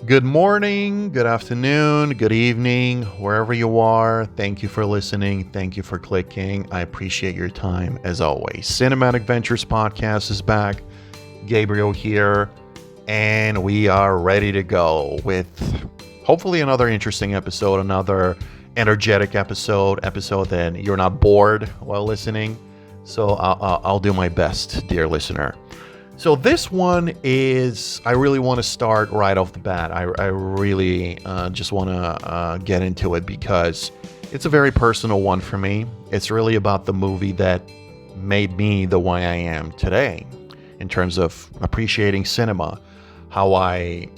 Good morning, good afternoon, good evening, wherever you are. Thank you for listening. Thank you for clicking. I appreciate your time as always. Cinematic Ventures Podcast is back. Gabriel here, and we are ready to go with hopefully another interesting episode, another energetic episode that you're not bored while listening. So I'll do my best, dear listener. So this one is, I really want to start right off the bat. I really just want to get into it because it's a very personal one for me. It's really about the movie that made me the way I am today in terms of appreciating cinema, how I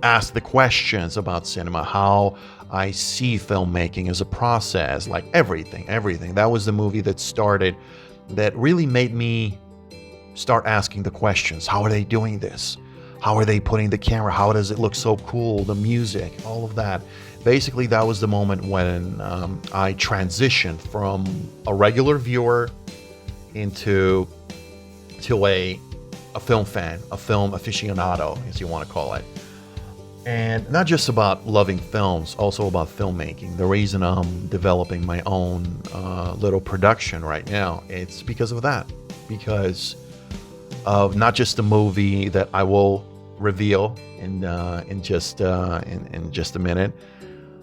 ask the questions about cinema, how I see filmmaking as a process, like everything. That was the movie that really made me start asking the questions. How are they doing this? How are they putting the camera? How does it look so cool? The music, all of that. Basically, that was the moment when I transitioned from a regular viewer into a film fan, a film aficionado, as you want to call it. And not just about loving films, also about filmmaking. The reason I'm developing my own little production right now, it's because of that. Because of not just the movie that I will reveal in just a minute,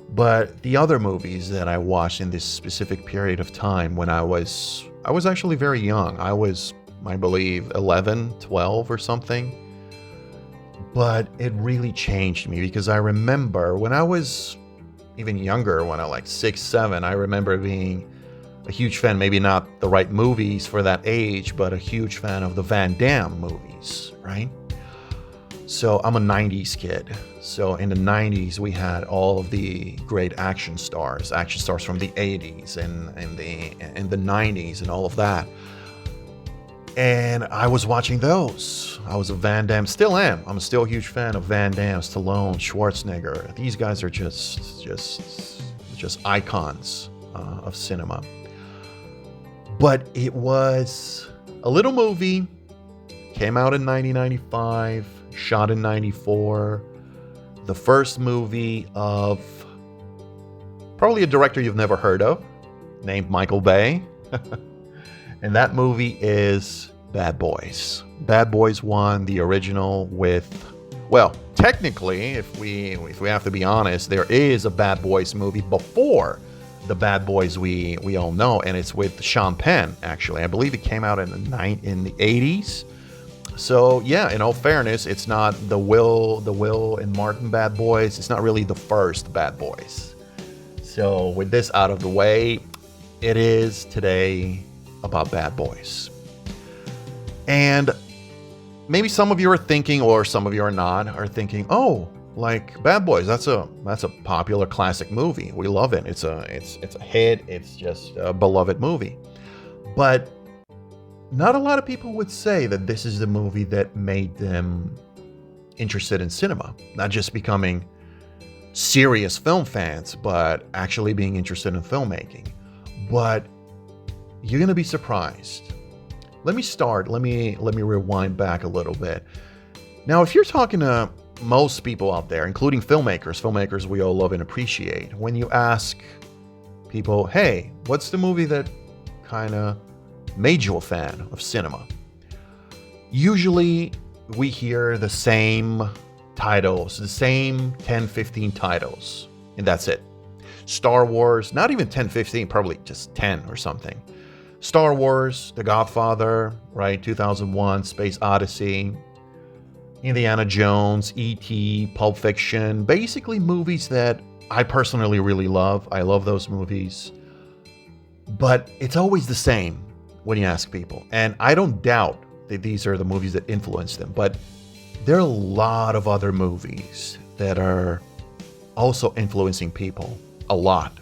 but the other movies that I watched in this specific period of time when I was actually very young. I believe 11, 12 or something. But it really changed me because I remember when I was even younger, when I was like 6, 7, I remember being a huge fan, maybe not the right movies for that age, but a huge fan of the Van Damme movies, right? So I'm a 90s kid. So in the 90s, we had all of the great action stars from the 80s and the 90s and all of that. And I was watching those. I was a Van Damme, still am. I'm still a huge fan of Van Damme, Stallone, Schwarzenegger. These guys are just icons of cinema. But it was a little movie, came out in 1995, shot in 94. The first movie of probably a director you've never heard of, named Michael Bay. And that movie is Bad Boys. Bad Boys 1, the original with, well, technically, if we have to be honest, there is a Bad Boys movie before the Bad Boys we all know, and it's with Sean Penn, actually. I believe it came out in the 80s. So, yeah, in all fairness, it's not the Will and Martin Bad Boys. It's not really the first Bad Boys. So, with this out of the way, it is today about Bad Boys. And maybe some of you are thinking, or some of you are not, are thinking, oh, like Bad Boys, that's a popular classic movie. We love it. It's a hit. It's just a beloved movie. But not a lot of people would say that this is the movie that made them interested in cinema. Not just becoming serious film fans, but actually being interested in filmmaking. But you're going to be surprised. Let me rewind back a little bit. Now, if you're talking to most people out there, including filmmakers we all love and appreciate, when you ask people, hey, what's the movie that kind of made you a fan of cinema? Usually we hear the same titles, the same 10, 15 titles, and that's it. Star Wars, not even 10, 15, probably just 10 or something. Star Wars, The Godfather, right? 2001, Space Odyssey, Indiana Jones, E.T., Pulp Fiction, basically movies that I personally really love. I love those movies. But it's always the same when you ask people. And I don't doubt that these are the movies that influenced them. But there are a lot of other movies that are also influencing people. A lot.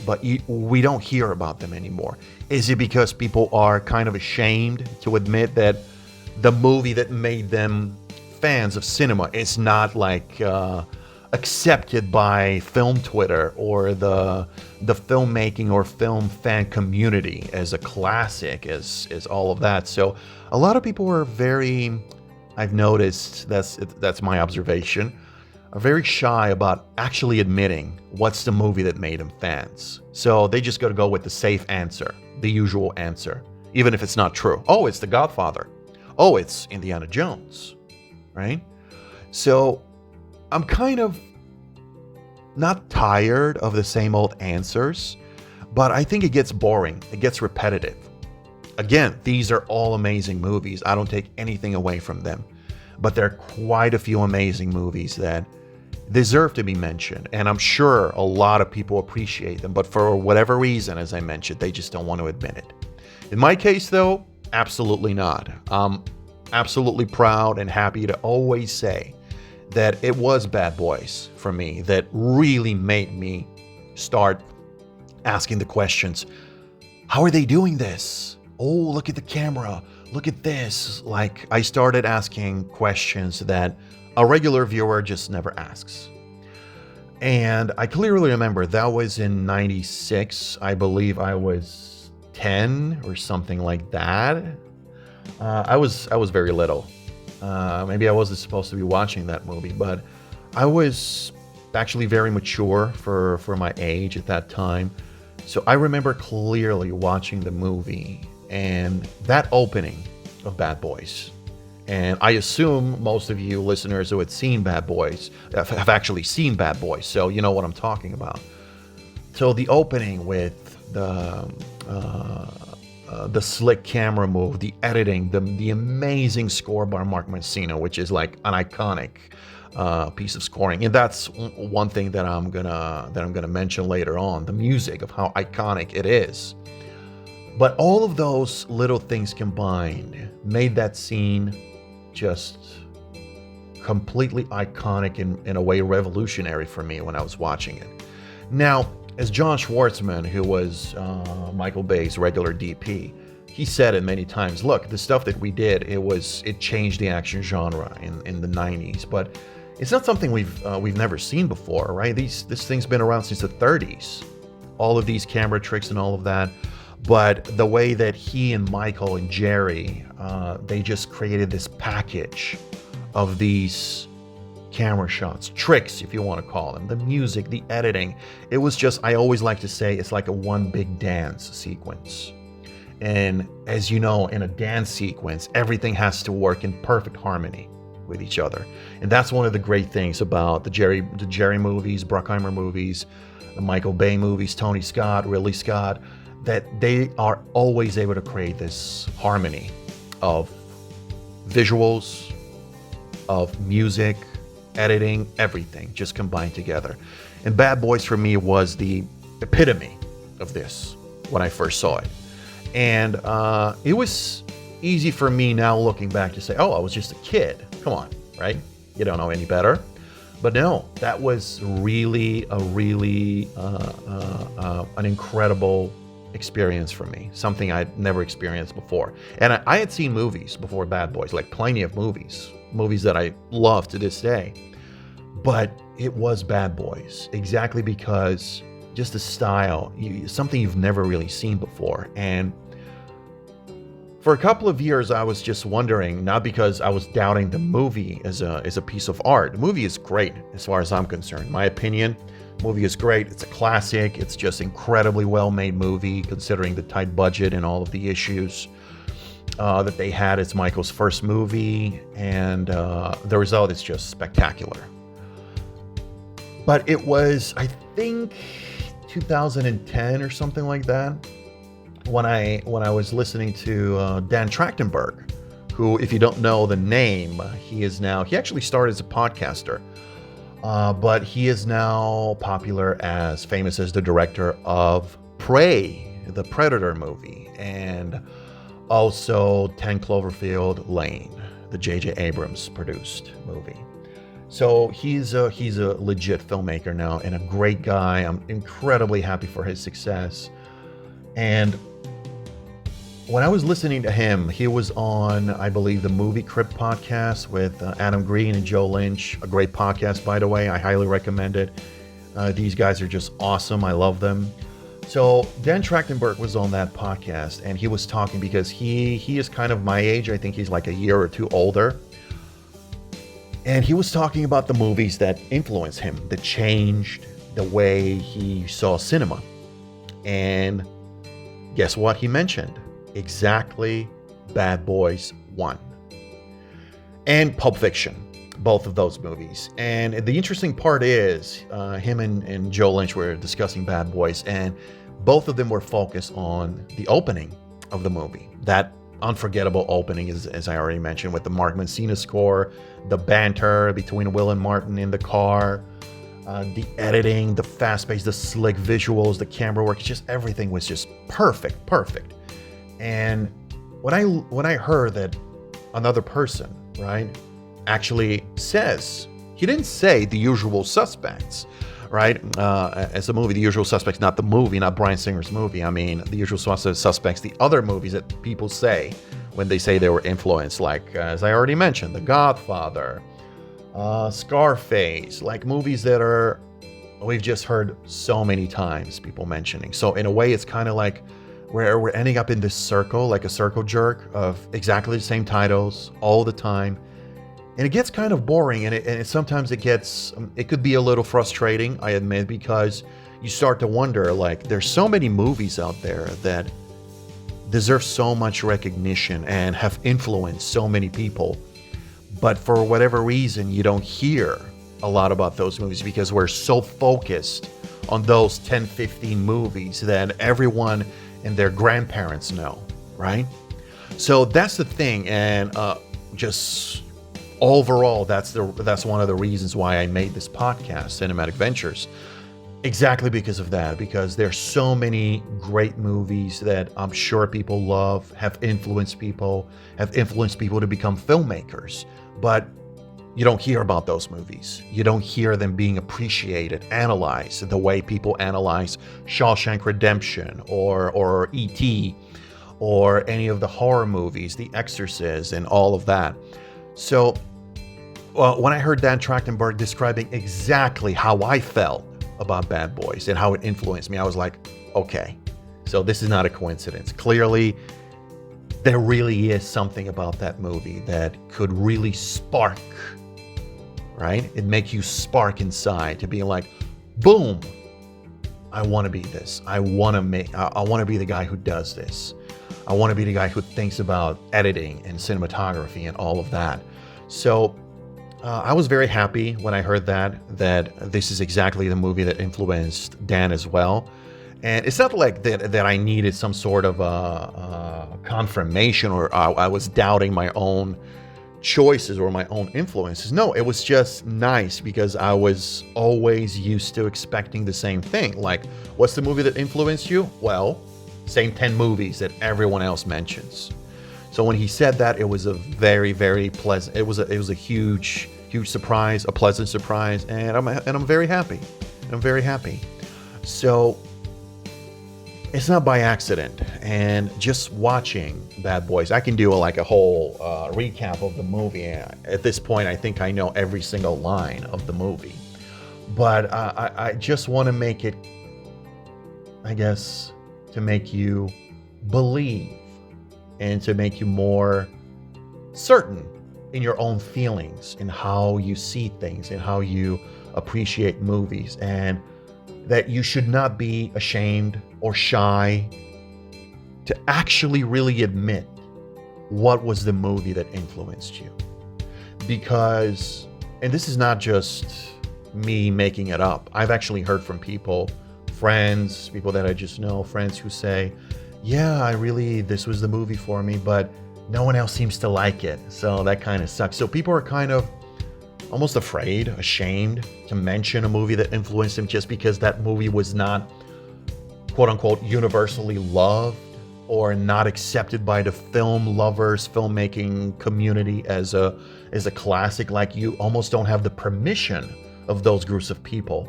But we don't hear about them anymore. Is it because people are kind of ashamed to admit that the movie that made them fans of cinema is not like accepted by film Twitter or the filmmaking or film fan community as a classic, as all of that? So a lot of people are very, I've noticed, that's my observation, are very shy about actually admitting what's the movie that made them fans. So they just got to go with the safe answer, the usual answer, even if it's not true. Oh, it's The Godfather. Oh, it's Indiana Jones, right? So I'm kind of not tired of the same old answers, but I think it gets boring. It gets repetitive. Again, these are all amazing movies. I don't take anything away from them, but there are quite a few amazing movies that deserve to be mentioned. And I'm sure a lot of people appreciate them, but for whatever reason, as I mentioned, they just don't want to admit it. In my case, though, absolutely not. I'm absolutely proud and happy to always say that it was Bad Boys for me that really made me start asking the questions. How are they doing this? Oh, look at the camera. Look at this. Like, I started asking questions that a regular viewer just never asks. And I clearly remember that was in 96. I believe I was 10 or something like that. I was very little. Maybe I wasn't supposed to be watching that movie, but I was actually very mature for my age at that time. So I remember clearly watching the movie and that opening of Bad Boys. And I assume most of you listeners who had seen Bad Boys have actually seen Bad Boys, so you know what I'm talking about. So the opening with the slick camera move, the editing, the amazing score by Mark Mancino, which is like an iconic piece of scoring, and that's one thing that I'm gonna mention later on. The music of how iconic it is. But all of those little things combined made that scene just completely iconic and in a way revolutionary for me when I was watching it. Now, as John Schwartzman, who was Michael Bay's regular DP, he said it many times, look, the stuff that we did, it changed the action genre in the 90s, but it's not something we've never seen before, right? This thing's been around since the 30s. All of these camera tricks and all of that. But the way that he and Michael and Jerry, they just created this package of these camera shots, tricks, if you want to call them, the music, the editing. It was just, I always like to say, it's like a one big dance sequence. And as you know, in a dance sequence, everything has to work in perfect harmony with each other. And that's one of the great things about the Jerry movies, Bruckheimer movies, the Michael Bay movies, Tony Scott, Ridley Scott, that they are always able to create this harmony of visuals, of music, editing, everything just combined together. And Bad Boys for me was the epitome of this when I first saw it. And it was easy for me now looking back to say, oh, I was just a kid. Come on, right? You don't know any better. But no, that was really an incredible experience for me, something I'd never experienced before. And I had seen movies before Bad Boys, like plenty of movies that I love to this day. But it was Bad Boys, exactly because just the style, something you've never really seen before. And for a couple of years, I was just wondering, not because I was doubting the movie as a piece of art. The movie is great as far as I'm concerned. My opinion, the movie is great. It's a classic. It's just incredibly well-made movie, considering the tight budget and all of the issues that they had. It's Michael's first movie, and the result is just spectacular. But it was, I think, 2010 or something like that, when I was listening to Dan Trachtenberg, who, if you don't know the name, he actually started as a podcaster, but he is now famous as the director of Prey, the Predator movie, and also 10 Cloverfield Lane, the J.J. Abrams produced movie. So he's a legit filmmaker now and a great guy. I'm incredibly happy for his success. And when I was listening to him, he was on, I believe, the Movie Crypt podcast with Adam Green and Joe Lynch. A great podcast, by the way. I highly recommend it. These guys are just awesome. I love them. So Dan Trachtenberg was on that podcast, and he was talking because he is kind of my age. I think he's like a year or two older. And he was talking about the movies that influenced him, that changed the way he saw cinema. And guess what he mentioned? Exactly Bad Boys 1 and Pulp Fiction, both of those movies. And the interesting part is him and Joe Lynch were discussing Bad Boys, and both of them were focused on the opening of the movie. That unforgettable opening, as I already mentioned, with the Mark Mancina score, the banter between Will and Martin in the car, the editing, the fast pace, the slick visuals, the camera work, just everything was just perfect. And when I heard that another person, right, actually says, he didn't say The Usual Suspects, right? As a movie, The Usual Suspects, not the movie, not Bryan Singer's movie. I mean, The Usual Suspects, the other movies that people say when they say they were influenced, like, as I already mentioned, The Godfather, Scarface, like movies that we've just heard so many times people mentioning. So in a way, it's kind of like we're ending up in this circle, like a circle jerk of exactly the same titles all the time. And it gets kind of boring, and sometimes it could be a little frustrating, I admit, because you start to wonder, like, there's so many movies out there that deserve so much recognition and have influenced so many people. But for whatever reason, you don't hear a lot about those movies because we're so focused on those 10, 15 movies that everyone and their grandparents know, right? So that's the thing, and just overall, that's one of the reasons why I made this podcast, Cinematic Ventures. Exactly because of that, because there's so many great movies that I'm sure people love, have influenced people to become filmmakers. But you don't hear about those movies. You don't hear them being appreciated, analyzed the way people analyze Shawshank Redemption or E.T. or any of the horror movies, The Exorcist, and all of that. So when I heard Dan Trachtenberg describing exactly how I felt about Bad Boys and how it influenced me, I was like, okay, so this is not a coincidence. Clearly, there really is something about that movie that could really spark, right? It makes you spark inside to be like, boom, I want to be this. I want to be the guy who does this. I want to be the guy who thinks about editing and cinematography and all of that. So I was very happy when I heard that this is exactly the movie that influenced Dan as well. And it's not like that I needed some sort of confirmation or I was doubting my own choices or my own influences. No, it was just nice because I was always used to expecting the same thing. Like, what's the movie that influenced you? Well, same 10 movies that everyone else mentions. So when he said that, it was a very, very pleasant. It was a huge surprise, a pleasant surprise, and I'm very happy. I'm very happy. So it's not by accident. And just watching Bad Boys, I can do a whole recap of the movie. At this point, I think I know every single line of the movie. But I just want to make it, I guess, to make you believe and to make you more certain in your own feelings, in how you see things and how you appreciate movies, and that you should not be ashamed or shy to actually really admit what was the movie that influenced you. Because, and this is not just me making it up, I've actually heard from people, friends, people that I just know, friends who say, yeah, this was the movie for me, but no one else seems to like it. So that kind of sucks. So people are kind of almost afraid, ashamed to mention a movie that influenced them just because that movie was not, quote unquote, universally loved or not accepted by the film lovers, filmmaking community as a classic. Like, you almost don't have the permission of those groups of people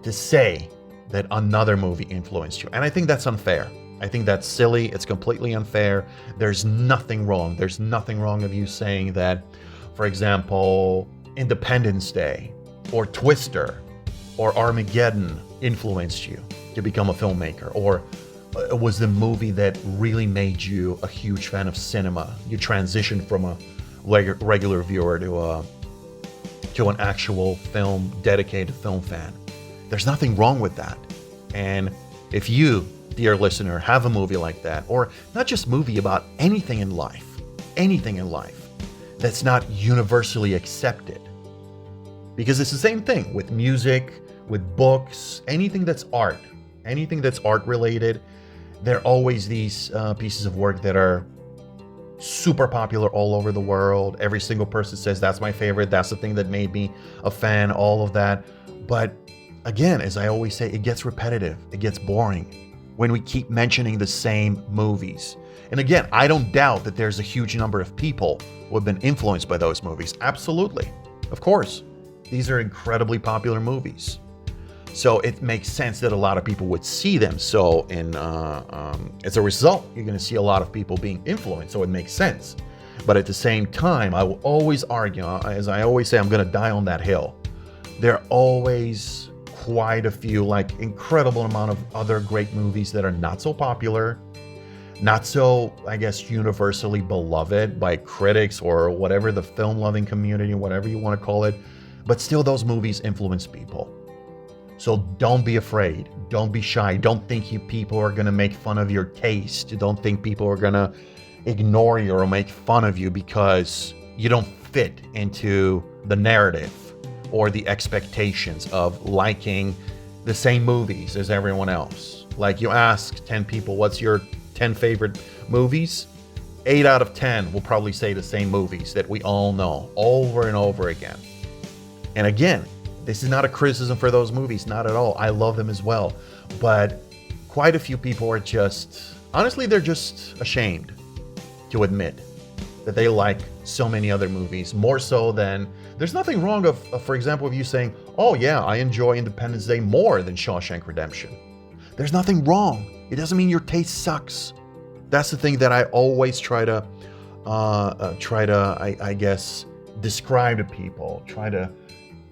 to say that another movie influenced you. And I think that's unfair. I think that's silly. It's completely unfair. There's nothing wrong. There's nothing wrong of you saying that, for example, Independence Day or Twister or Armageddon influenced you to become a filmmaker, or it was the movie that really made you a huge fan of cinema. You transitioned from regular viewer to an actual film, dedicated film fan. There's nothing wrong with that. And if you, dear listener, have a movie like that, or not just movie, about anything in life that's not universally accepted, because it's the same thing with music, with books, anything that's art related. There are always these pieces of work that are super popular all over the world. Every single person says, that's my favorite, that's the thing that made me a fan, all of that. But again, as I always say, it gets repetitive, it gets boring when we keep mentioning the same movies. And again, I don't doubt that there's a huge number of people who have been influenced by those movies. Absolutely. Of course. These are incredibly popular movies. So it makes sense that a lot of people would see them. So as a result, you're going to see a lot of people being influenced. So it makes sense. But at the same time, I will always argue, as I always say, I'm going to die on that hill. There are always quite a few, like incredible amount of other great movies that are not so popular, not so, I guess, universally beloved by critics or whatever, the film loving community, whatever you want to call it. But still, those movies influence people. So don't be afraid. Don't be shy. Don't think people are going to make fun of your taste. Don't think people are going to ignore you or make fun of you because you don't fit into the narrative or the expectations of liking the same movies as everyone else. Like, you ask 10 people, what's your 10 favorite movies? 8 out of 10 will probably say the same movies that we all know over and over again. And again, this is not a criticism for those movies, not at all. I love them as well. But quite a few people are just, honestly, they're just ashamed to admit that they like so many other movies, more so than, there's nothing wrong of, for example, of you saying, oh yeah, I enjoy Independence Day more than Shawshank Redemption. There's nothing wrong. It doesn't mean your taste sucks. That's the thing that I always try to, I guess, describe to people, try to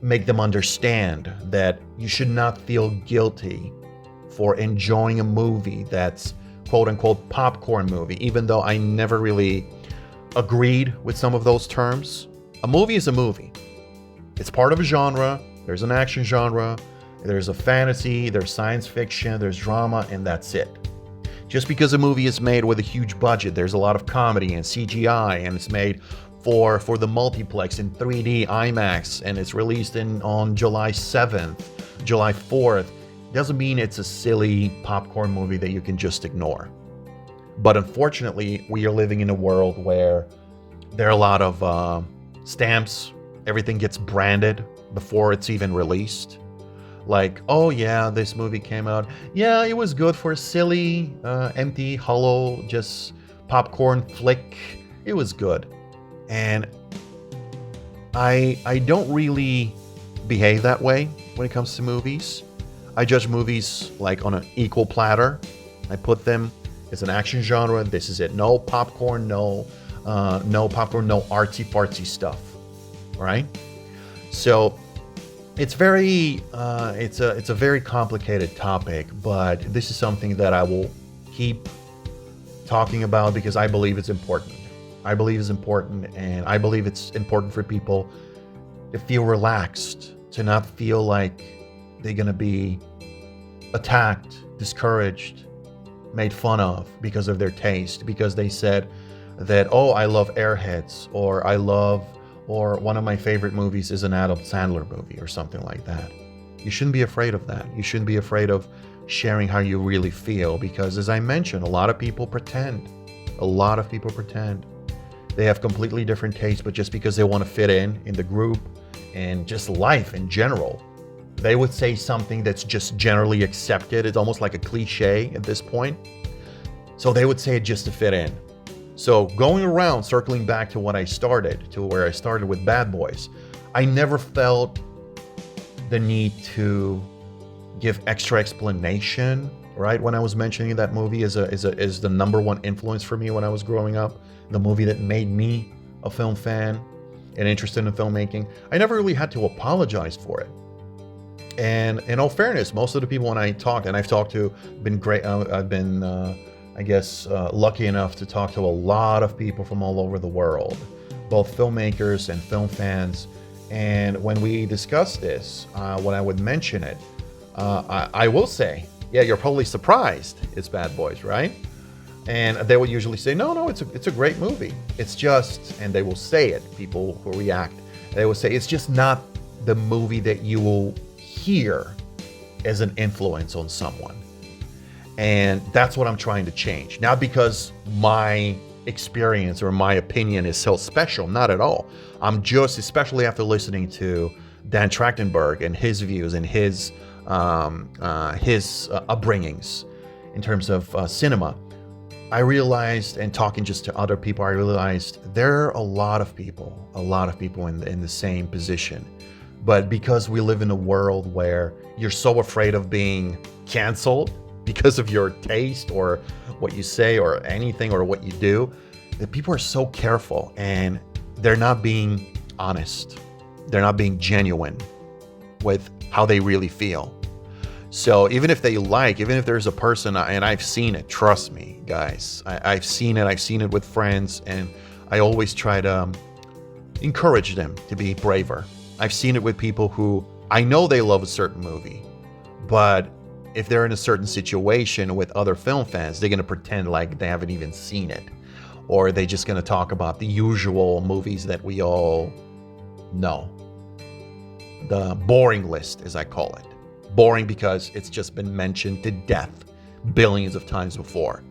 make them understand that you should not feel guilty for enjoying a movie that's quote unquote popcorn movie, even though I never really agreed with some of those terms. A movie is a movie. It's part of a genre. There's an action genre, there's a fantasy, there's science fiction, there's drama, and that's it. Just because a movie is made with a huge budget, there's a lot of comedy and CGI, and it's made for the multiplex in 3D IMAX, and it's released on July 7th, July 4th, doesn't mean it's a silly popcorn movie that you can just ignore. But unfortunately, we are living in a world where there are a lot of stamps. Everything gets branded before it's even released. Like, oh yeah, this movie came out. Yeah, it was good for a silly, empty, hollow, just popcorn flick. It was good. And I don't really behave that way when it comes to movies. I judge movies like on an equal platter. I put them as an action genre. This is it. No popcorn, no popcorn, no artsy fartsy stuff. Right? So it's very it's a very complicated topic, but this is something that I will keep talking about because I believe it's important. I believe it's important, and I believe it's important for people to feel relaxed, to not feel like they're going to be attacked, discouraged, made fun of because of their taste, because they said that, oh, I love Airheads, or one of my favorite movies is an Adam Sandler movie or something like that. You shouldn't be afraid of that. You shouldn't be afraid of sharing how you really feel, because as I mentioned, a lot of people pretend. A lot of people pretend. They have completely different tastes, but just because they want to fit in the group and just life in general, they would say something that's just generally accepted. It's almost like a cliche at this point. So they would say it just to fit in. So going around, circling back to where I started with Bad Boys, I never felt the need to give extra explanation, right? When I was mentioning that movie as the number one influence for me when I was growing up, the movie that made me a film fan and interested in filmmaking, I never really had to apologize for it. And in all fairness, most of the people when I talked, and I've talked to, been great. I've been, lucky enough to talk to a lot of people from all over the world. both filmmakers and film fans. And when we discuss this, when I would mention it, I will say, yeah, you're probably surprised it's Bad Boys, right? And they would usually say, no, it's a great movie. It's just, and they will say it, people who react, they will say, it's just not the movie that you will hear as an influence on someone. And that's what I'm trying to change. Not because my experience or my opinion is so special, not at all. I'm just, especially after listening to Dan Trachtenberg and his views and his upbringings in terms of cinema, I realized, and talking just to other people, I realized there are a lot of people in the same position. But because we live in a world where you're so afraid of being canceled because of your taste or what you say or anything or what you do, that people are so careful and they're not being honest. They're not being genuine with how they really feel. So even if there's a person, and I've seen it, trust me, guys, I've seen it with friends, and I always try to encourage them to be braver. I've seen it with people who I know they love a certain movie, but if they're in a certain situation with other film fans, they're going to pretend like they haven't even seen it, or they're just going to talk about the usual movies that we all know. The boring list, as I call it. Boring because it's just been mentioned to death billions of times before.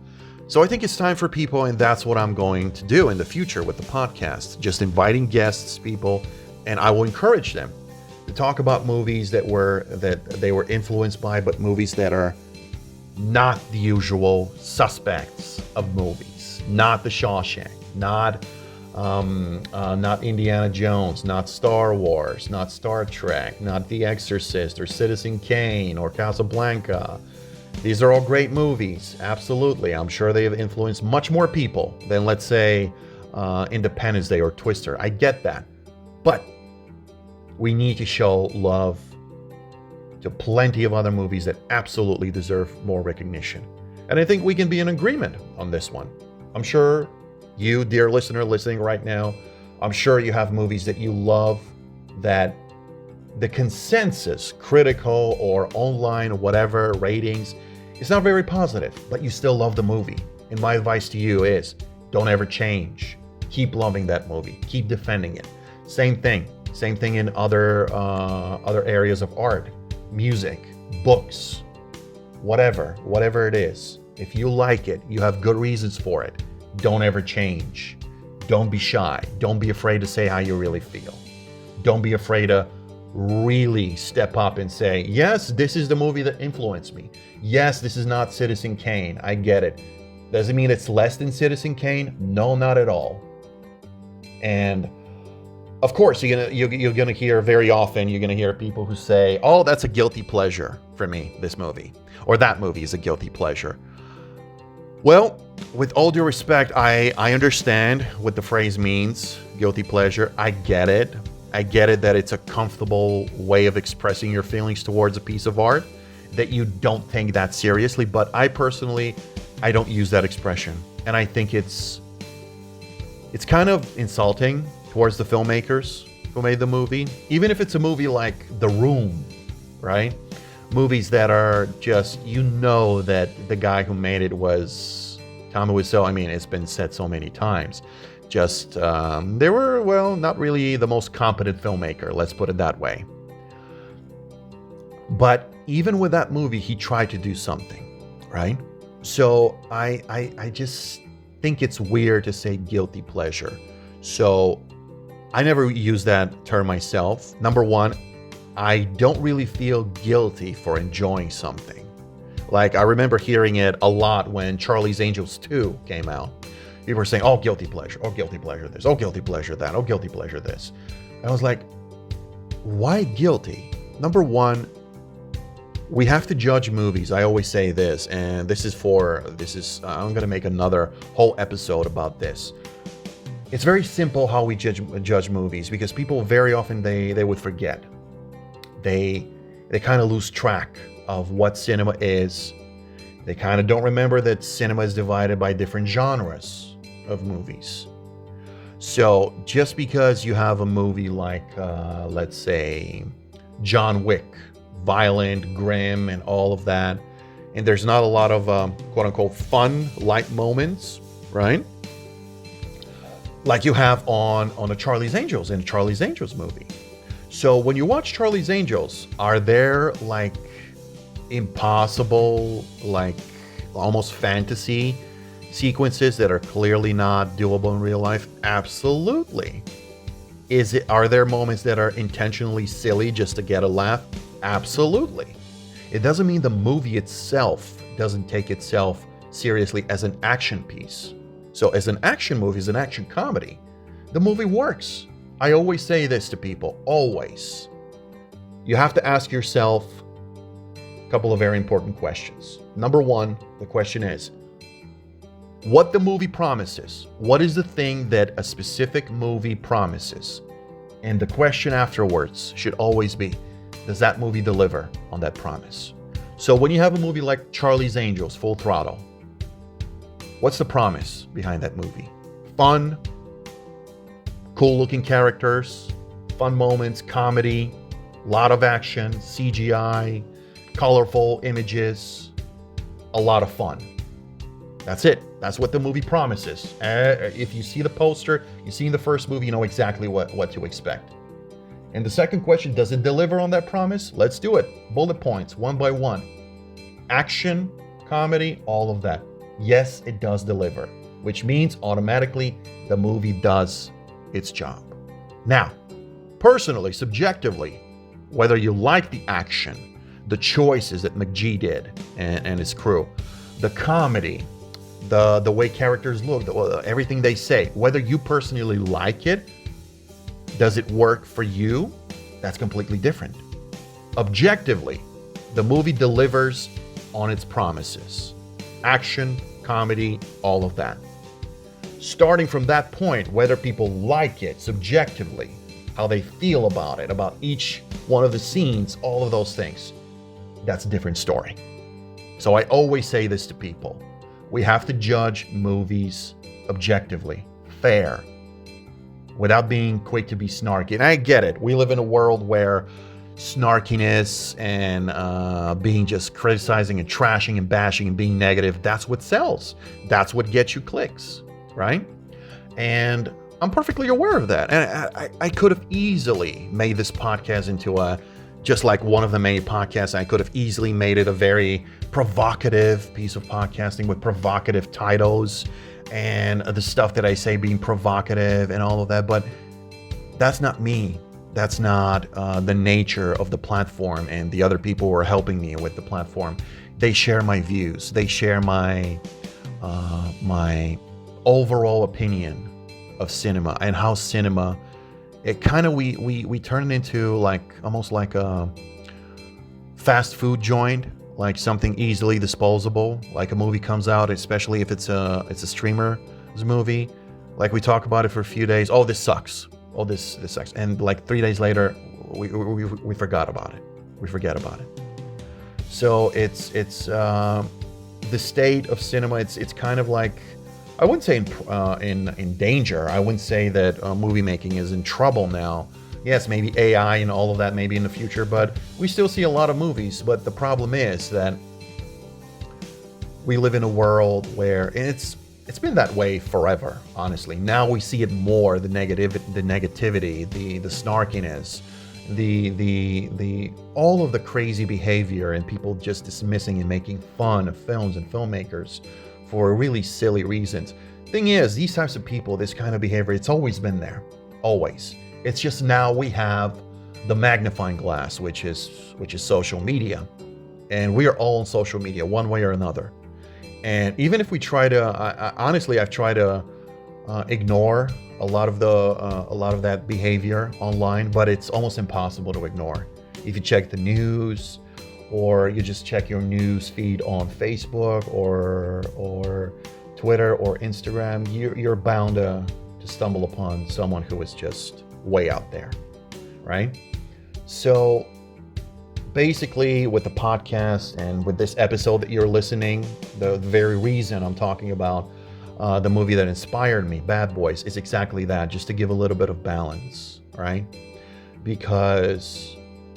So I think it's time for people, and that's what I'm going to do in the future with the podcast. Just inviting guests, people, and I will encourage them to talk about movies that they were influenced by, but movies that are not the usual suspects of movies. Not The Shawshank, not Indiana Jones, not Star Wars, not Star Trek, not The Exorcist or Citizen Kane or Casablanca. These are all great movies, absolutely. I'm sure they have influenced much more people than, let's say, Independence Day or Twister. I get that. But we need to show love to plenty of other movies that absolutely deserve more recognition. And I think we can be in agreement on this one. I'm sure you, dear listener listening right now, I'm sure you have movies that you love that the consensus, critical or online or whatever, ratings, is not very positive, but you still love the movie. And my advice to you is, don't ever change. Keep loving that movie. Keep defending it. Same thing in other areas of art, music, books, whatever it is. If you like it, you have good reasons for it. Don't ever change. Don't be shy. Don't be afraid to say how you really feel. Don't be afraid to really step up and say, yes, this is the movie that influenced me. Yes, this is not Citizen Kane. I get it. Does it mean it's less than Citizen Kane? No, not at all. And of course, you're gonna hear very often, you're gonna hear people who say, oh, that's a guilty pleasure for me, this movie. Or that movie is a guilty pleasure. Well, with all due respect, I understand what the phrase means, guilty pleasure. I get it. I get it that it's a comfortable way of expressing your feelings towards a piece of art, that you don't take that seriously. But I personally don't use that expression. And I think it's kind of insulting towards the filmmakers who made the movie. Even if it's a movie like The Room, right? Movies that are just, that the guy who made it was Tommy Wiseau. I mean, it's been said so many times. Just, they were, not really the most competent filmmaker, let's put it that way. But even with that movie, he tried to do something, right? So I just think it's weird to say guilty pleasure. So I never use that term myself. Number one, I don't really feel guilty for enjoying something. Like, I remember hearing it a lot when Charlie's Angels 2 came out. People were saying, oh, guilty pleasure this, oh, guilty pleasure that, oh, guilty pleasure this. And I was like, why guilty? Number one, we have to judge movies. I always say this, and I'm going to make another whole episode about this. It's very simple how we judge movies, because people very often, they would forget. They kind of lose track of what cinema is. They kind of don't remember that cinema is divided by different genres of movies. So just because you have a movie like, let's say, John Wick, violent, grim, and all of that, and there's not a lot of quote unquote fun, light moments, right? Like you have on a Charlie's Angels, in a Charlie's Angels movie. So when you watch Charlie's Angels, are there like impossible, like almost fantasy sequences that are clearly not doable in real life? Absolutely. Are there moments that are intentionally silly just to get a laugh? Absolutely. It doesn't mean the movie itself doesn't take itself seriously as an action piece. So as an action movie, as an action comedy, the movie works. I always say this to people, always. You have to ask yourself a couple of very important questions. Number one, the question is, what the movie promises. What is the thing that a specific movie promises? And the question afterwards should always be, does that movie deliver on that promise? So when you have a movie like Charlie's Angels, Full Throttle, what's the promise behind that movie? Fun, cool looking characters, fun moments, comedy, lot of action, CGI, colorful images, a lot of fun. That's it. That's what the movie promises. If you see the poster, you see in the first movie, you know exactly what to expect. And the second question, does it deliver on that promise? Let's do it. Bullet points, one by one. Action, comedy, all of that. Yes, it does deliver, which means automatically the movie does its job. Now, personally, subjectively, whether you like the action, the choices that McGee did and his crew, the comedy, the way characters look, everything they say, whether you personally like it, does it work for you? That's completely different. Objectively, the movie delivers on its promises. Action, comedy, all of that. Starting from that point, whether people like it subjectively, how they feel about it, about each one of the scenes, all of those things, that's a different story. So I always say this to people. We have to judge movies objectively, fair, without being quick to be snarky. And I get it. We live in a world where snarkiness and being just criticizing and trashing and bashing and being negative, that's what sells. That's what gets you clicks, right? And I'm perfectly aware of that. And I could have easily made this podcast into just like one of the many podcasts. I could have easily made it a very provocative piece of podcasting with provocative titles and the stuff that I say being provocative and all of that. But that's not me. That's not the nature of the platform and the other people who are helping me with the platform. They share my views. They share my overall opinion of cinema and how cinema, it kind of, we turn it into like almost like a fast food joint, like something easily disposable. Like a movie comes out, especially if it's a streamer's movie, like we talk about it for a few days. Oh, this sucks. Oh, this sucks. And like 3 days later, we forgot about it. We forget about it. So it's the state of cinema. It's kind of like, I wouldn't say in danger. I wouldn't say that movie making is in trouble now. Yes, maybe AI and all of that maybe in the future, but we still see a lot of movies. But the problem is that we live in a world where, and it's been that way forever, honestly. Now we see it more, the negativity, the snarkiness, the all of the crazy behavior and people just dismissing and making fun of films and filmmakers for really silly reasons. Thing is, these types of people, this kind of behavior, it's always been there. Always. It's just now we have the magnifying glass, which is social media. And we are all on social media one way or another. And even if we try to, honestly, I've tried to ignore a lot of that behavior online, but it's almost impossible to ignore. If you check the news, or you just check your news feed on Facebook or Twitter or Instagram, you're bound to stumble upon someone who is just way out there, right? So basically with the podcast and with this episode that you're listening, the very reason I'm talking about The movie that inspired me, Bad Boys, is exactly that, just to give a little bit of balance, right? Because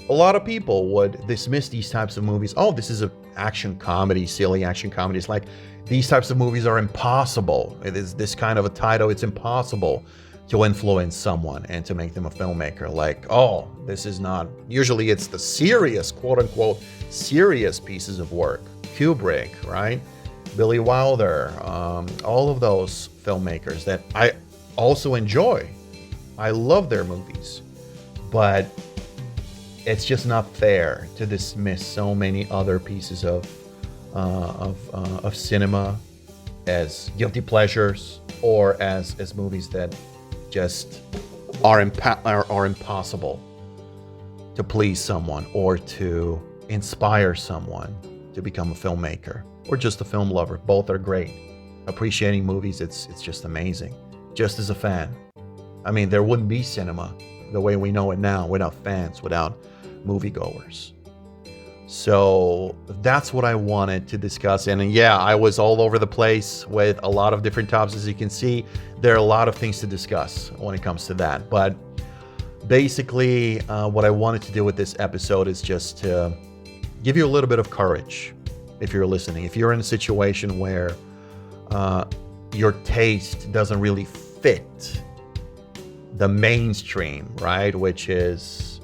a lot of people would dismiss these types of movies. Oh, this is an action comedy, silly action comedy. It's like these types of movies are impossible. It is this kind of a title. It's impossible to influence someone and to make them a filmmaker. Like, oh, this is not. Usually it's the serious, quote unquote, serious pieces of work. Kubrick, right? Billy Wilder, all of those filmmakers that I also enjoy. I love their movies. But it's just not fair to dismiss so many other pieces of cinema as guilty pleasures, or as movies that just are impossible to please someone or to inspire someone to become a filmmaker or just a film lover. Both are great. Appreciating movies, it's just amazing. Just as a fan, I mean, there wouldn't be cinema the way we know it now without fans, without moviegoers. So that's what I wanted to discuss. And yeah, I was all over the place with a lot of different topics. As you can see, there are a lot of things to discuss when it comes to that. But basically, what I wanted to do with this episode is just to give you a little bit of courage if you're listening. If you're in a situation where your taste doesn't really fit the mainstream, right? Which is,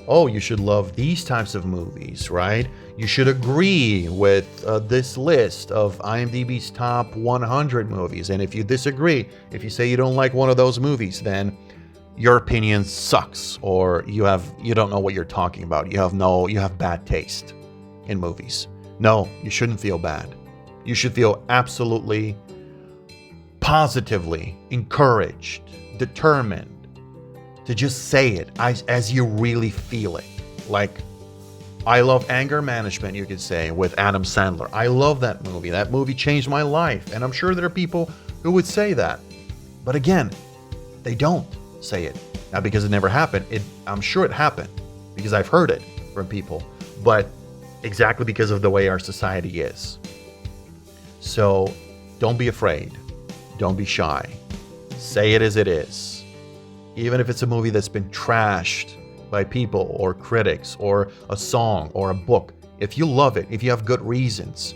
oh, you should love these types of movies, right? You should agree with this list of IMDb's top 100 movies. And if you disagree, if you say you don't like one of those movies, then your opinion sucks, or you don't know what you're talking about. You have bad taste in movies. No, you shouldn't feel bad. You should feel absolutely, positively encouraged, determined to just say it as you really feel it. Like, I love Anger Management, you could say, with Adam Sandler. I love that movie. That movie changed my life. And I'm sure there are people who would say that. But again, they don't say it. Not because it never happened. I'm sure it happened because I've heard it from people. But exactly because of the way our society is. So don't be afraid. Don't be shy. Say it as it is. Even if it's a movie that's been trashed by people or critics, or a song or a book, if you love it, if you have good reasons,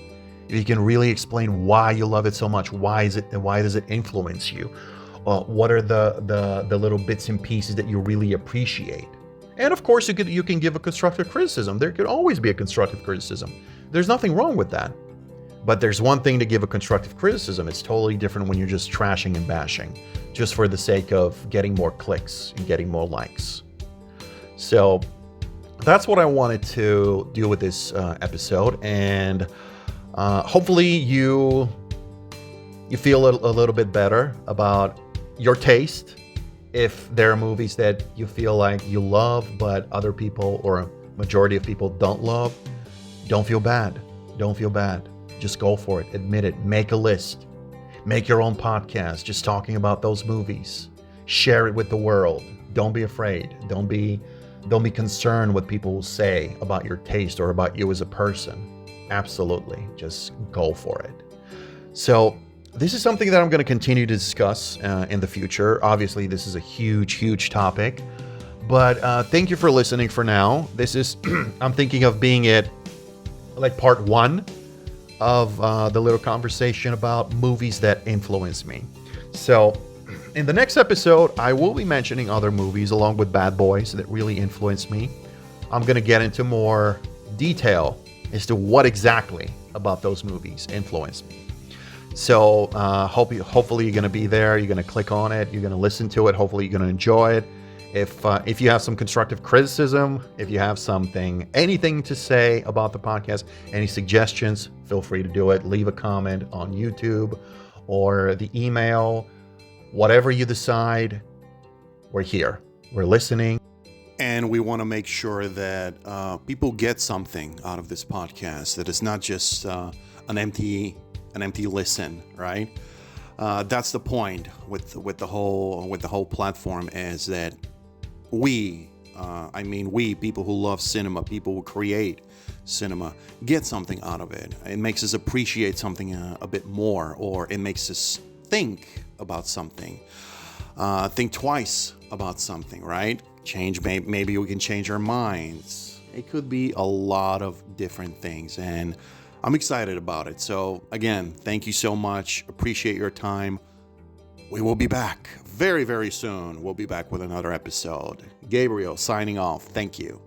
if you can really explain why you love it so much, why does it influence you? What are the little bits and pieces that you really appreciate? And of course, you can give a constructive criticism. There could always be a constructive criticism. There's nothing wrong with that. But there's one thing to give a constructive criticism. It's totally different when you're just trashing and bashing, just for the sake of getting more clicks and getting more likes. So that's what I wanted to do with this episode. And hopefully you feel a little bit better about your taste. If there are movies that you feel like you love, but other people or a majority of people don't love, don't feel bad. Don't feel bad. Just go for it. Admit it. Make a list. Make your own podcast just talking about those movies. Share it with the world. Don't be afraid. Don't be concerned what people will say about your taste or about you as a person. Absolutely. Just go for it. So this is something that I'm going to continue to discuss in the future. Obviously, this is a huge, huge topic. But thank you for listening for now. This is, I'm thinking of being it like part 1 of the little conversation about movies that influence me. So in the next episode, I will be mentioning other movies along with Bad Boys that really influenced me. I'm going to get into more detail as to what exactly about those movies influenced me. So hopefully you're going to be there. You're going to click on it. You're going to listen to it. Hopefully you're going to enjoy it. If you have some constructive criticism, if you have anything to say about the podcast, any suggestions, feel free to do it. Leave a comment on YouTube or the email. Whatever you decide, we're here. We're listening. And we want to make sure that people get something out of this podcast, that it's not just an empty listen, right? That's the point with the whole platform, is that we people who love cinema, people who create cinema, get something out of it. It makes us appreciate something a bit more, or it makes us think about something. Think twice about something, right? Maybe we can change our minds. It could be a lot of different things, and I'm excited about it. So again, thank you so much. Appreciate your time. We will be back very, very soon. We'll be back with another episode. Gabriel signing off. Thank you.